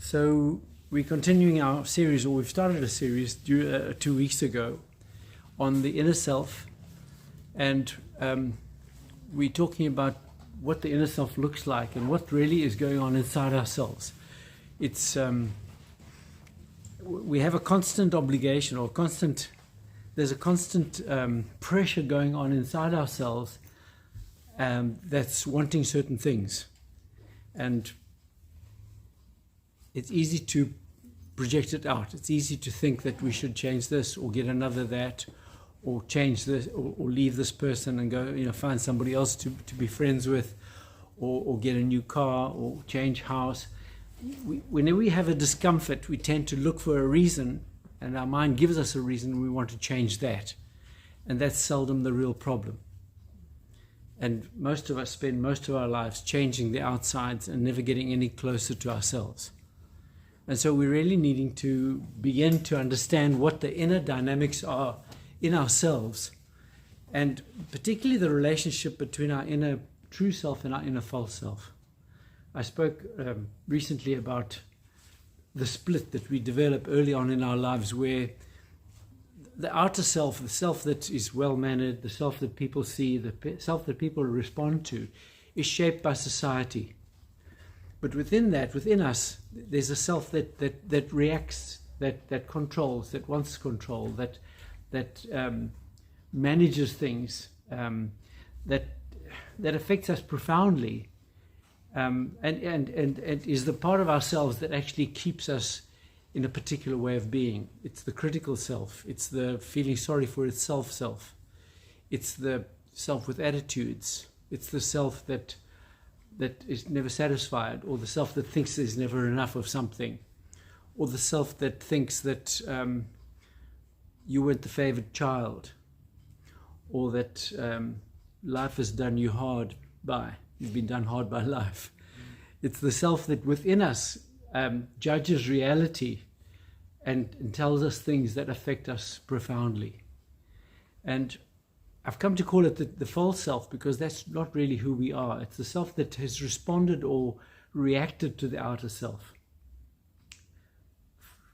So we're continuing our series, or we've started a series 2 weeks ago on the inner self, and we're talking about what the inner self looks like and what really is going on inside ourselves. It's we have a constant obligation, or there's a constant pressure going on inside ourselves that's wanting certain things, and it's easy to project it out. It's easy to think that we should change this or get another that, or change this, or leave this person and go, find somebody else to be friends with, or get a new car or change house. Whenever we have a discomfort, we tend to look for a reason, and our mind gives us a reason, and we want to change that. And that's seldom the real problem. And most of us spend most of our lives changing the outsides and never getting any closer to ourselves. And so we're really needing to begin to understand what the inner dynamics are in ourselves, and particularly the relationship between our inner true self and our inner false self. I spoke recently about the split that we develop early on in our lives, where the outer self, the self that is well-mannered, the self that people see, the self that people respond to, is shaped by society. But within us, there's a self that reacts, that controls, that wants control, that manages things, that affects us profoundly, and is the part of ourselves that actually keeps us in a particular way of being. It's the critical self. It's the feeling sorry for itself self. It's the self with attitudes. It's the self that is never satisfied, or the self that thinks there's never enough of something, or the self that thinks that you weren't the favored child, or that life has done you hard by. You've been done hard by life. It's the self that within us judges reality and tells us things that affect us profoundly. And I've come to call it the false self, because that's not really who we are. It's the self that has responded or reacted to the outer self.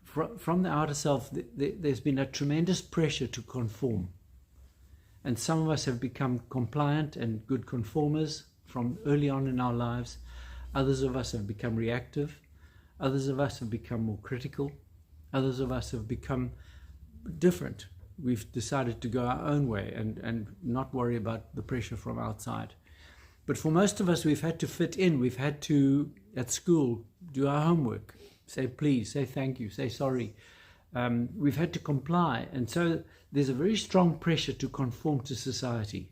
From the outer self, there's been a tremendous pressure to conform. And some of us have become compliant and good conformers from early on in our lives. Others of us have become reactive. Others of us have become more critical. Others of us have become different. We've decided to go our own way and not worry about the pressure from outside. But for most of us, we've had to fit in. We've had to, at school, do our homework, say please, say thank you, say sorry. We've had to comply. And so there's a very strong pressure to conform to society.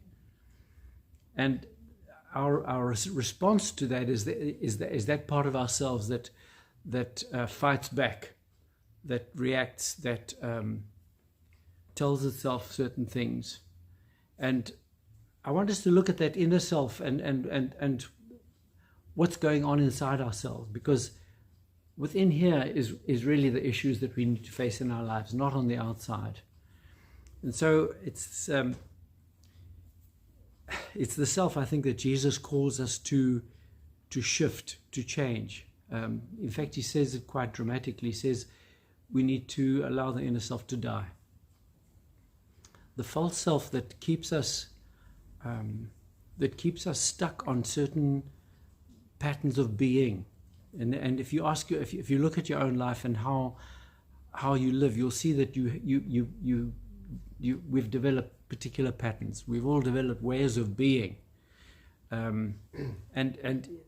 And our response to that is that part of ourselves that fights back, that reacts, that tells itself certain things. And I want us to look at that inner self and what's going on inside ourselves, because within here is really the issues that we need to face in our lives, not on the outside. And so it's the self, I think, that Jesus calls us to shift, to change. In fact, he says it quite dramatically. He says we need to allow the inner self to die. The false self that keeps us stuck on certain patterns of being. And if you look at your own life and how you live, you'll see that we've developed particular patterns. We've all developed ways of being. And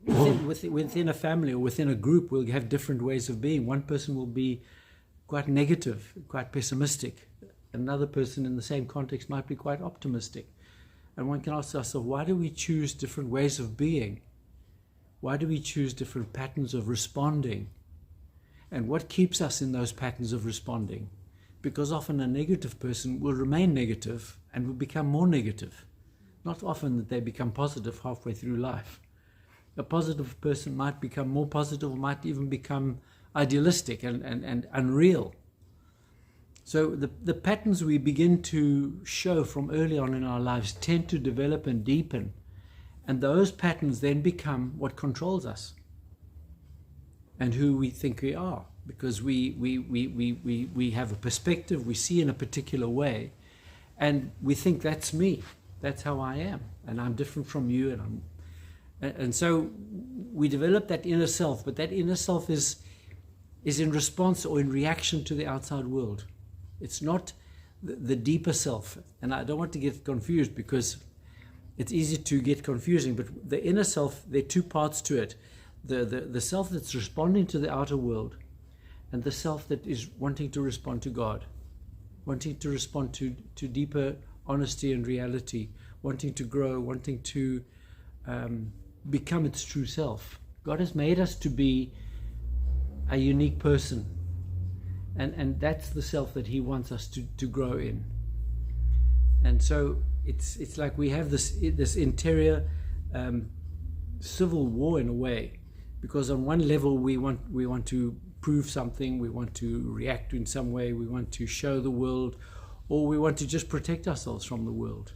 within a family or within a group, we'll have different ways of being. One person will be quite negative, quite pessimistic. Another person in the same context might be quite optimistic. And one can ask ourselves, why do we choose different ways of being? Why do we choose different patterns of responding? And what keeps us in those patterns of responding? Because often a negative person will remain negative and will become more negative. Not often that they become positive halfway through life. A positive person might become more positive, or might even become idealistic and unreal. So the patterns we begin to show from early on in our lives tend to develop and deepen. And those patterns then become what controls us. and who we think we are, because we have a perspective, we see in a particular way, and we think that's me, that's how I am, and I'm different from you, and so we develop that inner self, but that inner self is in response or in reaction to the outside world. It's not the deeper self. And I don't want to get confused, because it's easy to get confusing, but the inner self, there are two parts to it. The self that's responding to the outer world, and the self that is wanting to respond to God, wanting to respond to deeper honesty and reality, wanting to grow, wanting to become its true self. God has made us to be a unique person, and that's the self that he wants us to grow in. And so it's like we have this interior civil war in a way, because on one level we want to prove something, we want to react in some way, we want to show the world, or we want to just protect ourselves from the world.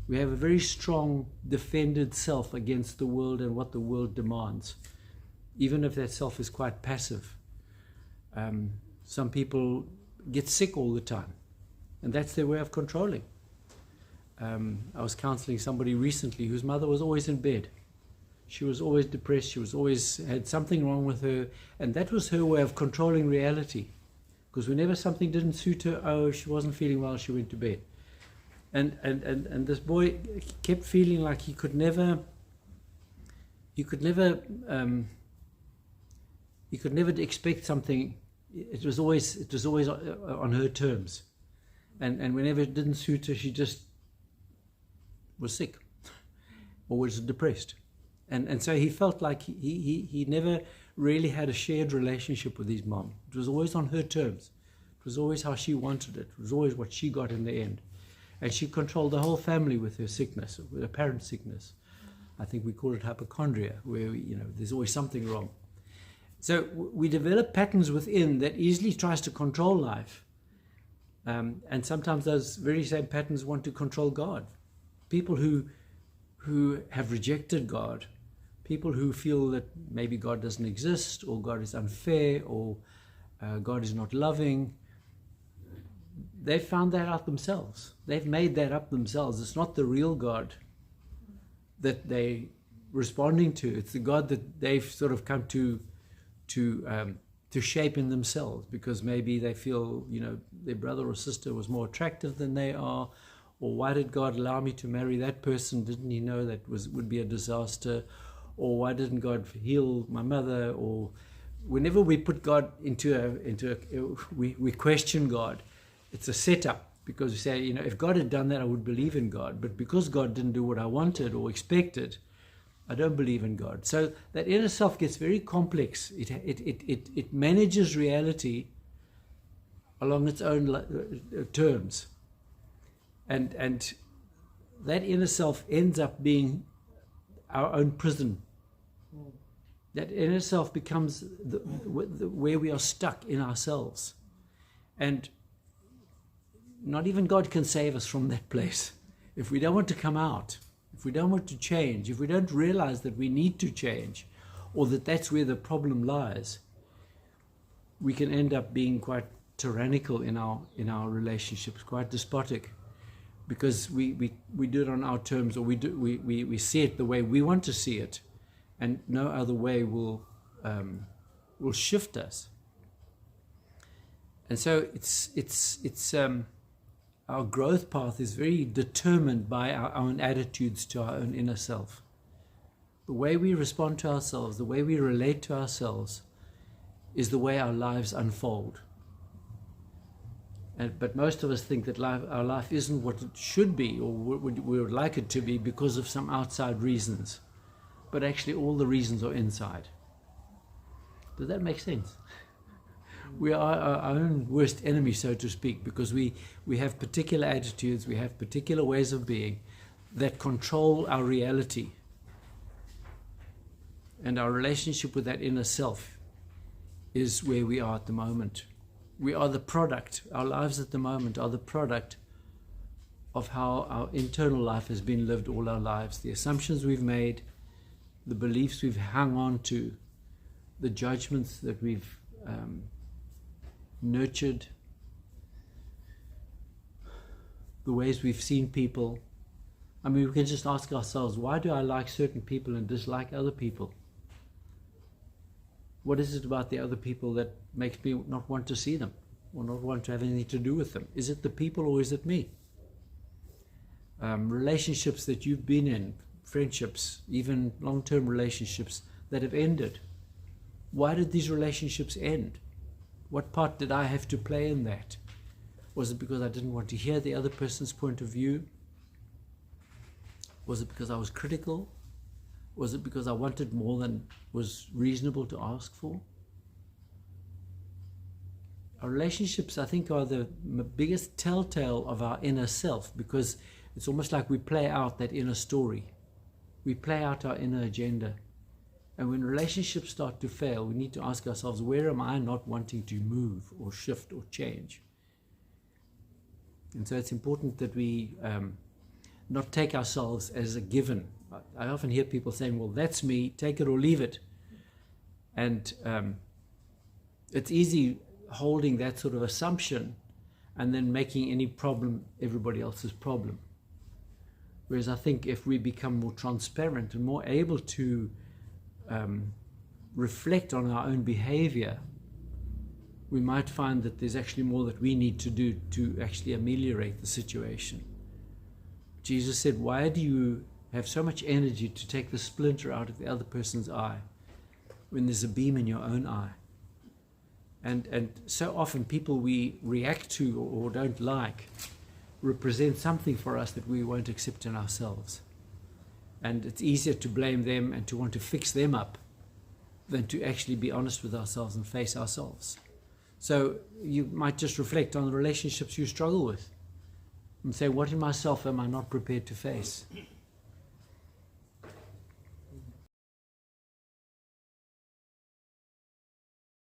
We have a very strong defended self against the world and what the world demands, even if that self is quite passive. Some people get sick all the time, and that's their way of controlling. I was counseling somebody recently whose mother was always in bed. She was always depressed, she was always had something wrong with her, and that was her way of controlling reality. Because whenever something didn't suit her, oh, she wasn't feeling well, she went to bed. And this boy kept feeling like he could never expect something. It was always on her terms, and whenever it didn't suit her, she just was sick or was depressed, and so he felt like he never really had a shared relationship with his mom. It was always on her terms. It was always how she wanted it. It was always what she got in the end. And she controlled the whole family with her sickness, with apparent sickness. I think we call it hypochondria, where there's always something wrong. So we develop patterns within that easily tries to control life. And sometimes those very same patterns want to control God. People who have rejected God, people who feel that maybe God doesn't exist, or God is unfair, or God is not loving, they found that out themselves. They've made that up themselves. It's not the real God that they're responding to. It's the God that they've sort of come to shape in themselves, because maybe they feel their brother or sister was more attractive than they are, or why did God allow me to marry that person? Didn't he know that would be a disaster? Or why didn't God heal my mother? Or whenever we put God we question God. It's a setup, because we say, if God had done that, I would believe in God. But because God didn't do what I wanted or expected, I don't believe in God. So that inner self gets very complex. It manages reality along its own terms. And that inner self ends up being our own prison. That inner self becomes where we are stuck in ourselves. And not even God can save us from that place. If we don't want to come out, if we don't want to change, if we don't realize that we need to change, or that that's where the problem lies, we can end up being quite tyrannical in our relationships, quite despotic, because we do it on our terms, or we see it the way we want to see it, and no other way will shift us. And so it's our growth path is very determined by our own attitudes to our own inner self. The way we respond to ourselves, the way we relate to ourselves, is the way our lives unfold. But most of us think that our life isn't what it should be, or we would like it to be, because of some outside reasons. But actually all the reasons are inside. Does that make sense? We are our own worst enemy, so to speak, because we have particular attitudes, we have particular ways of being that control our reality. And our relationship with that inner self is where we are at the moment. We are the product, our lives at the moment are the product of how our internal life has been lived all our lives. The assumptions we've made, the beliefs we've hung on to, the judgments that we've nurtured, the ways we've seen people. I mean, we can just ask ourselves, why do I like certain people and dislike other people? What is it about the other people that makes me not want to see them or not want to have anything to do with them? Is it the people or is it me? Relationships that you've been in, friendships, even long-term relationships that have ended. Why did these relationships end? What part did I have to play in that? Was it because I didn't want to hear the other person's point of view? Was it because I was critical? Was it because I wanted more than was reasonable to ask for? Our relationships, I think, are the biggest telltale of our inner self, because it's almost like we play out that inner story. We play out our inner agenda. And when relationships start to fail, we need to ask ourselves, where am I not wanting to move or shift or change? And so it's important that we not take ourselves as a given. I often hear people saying, well, that's me, take it or leave it. And it's easy holding that sort of assumption and then making any problem everybody else's problem. Whereas I think if we become more transparent and more able to reflect on our own behavior, we might find that there's actually more that we need to do to actually ameliorate the situation. Jesus said, why do you have so much energy to take the splinter out of the other person's eye when there's a beam in your own eye? And so often people we react to or don't like represent something for us that we won't accept in ourselves. And it's easier to blame them and to want to fix them up than to actually be honest with ourselves and face ourselves. So you might just reflect on the relationships you struggle with and say, what in myself am I not prepared to face?